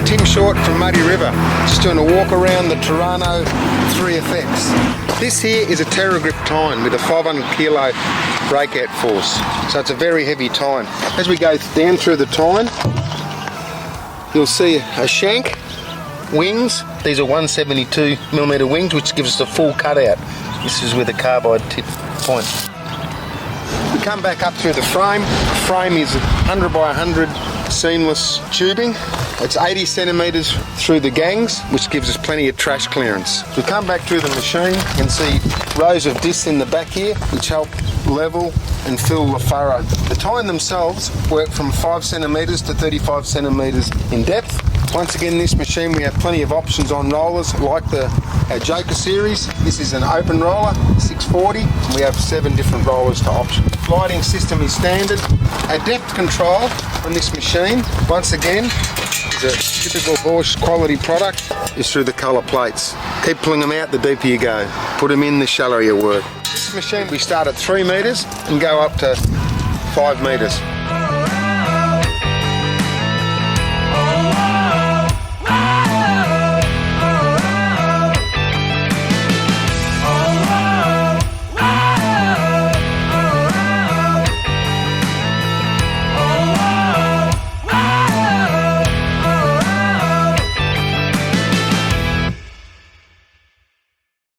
Tim Short from Muddy River. Just doing a walk around the terrano-fx-fm-mt-gx. This here is a Terra-Grip tine with a 500 kilo breakout force. So it's a very heavy tine. As we go down through the tine, you'll see a shank, wings. These are 172mm wings, which gives us a full cutout. This is with a carbide tip point. We come back up through the frame. The frame is 100 by 100 seamless tubing. It's 80 centimetres through the gangs, which gives us plenty of trash clearance. We come back through the machine, you can see rows of discs in the back here, which help level and fill the furrow. The tine themselves work from 5 centimetres to 35 centimetres in depth. Once again, this machine we have plenty of options on rollers, like our Joker series. This is an open roller, 640. We have 7 different rollers to option. Lighting system is standard. Our depth control on this machine, once again, is a typical HORSCH quality product, is through the colour plates. Keep pulling them out, the deeper you go. Put them in, the shallower you work. This machine, we start at 3 metres and go up to 5 metres.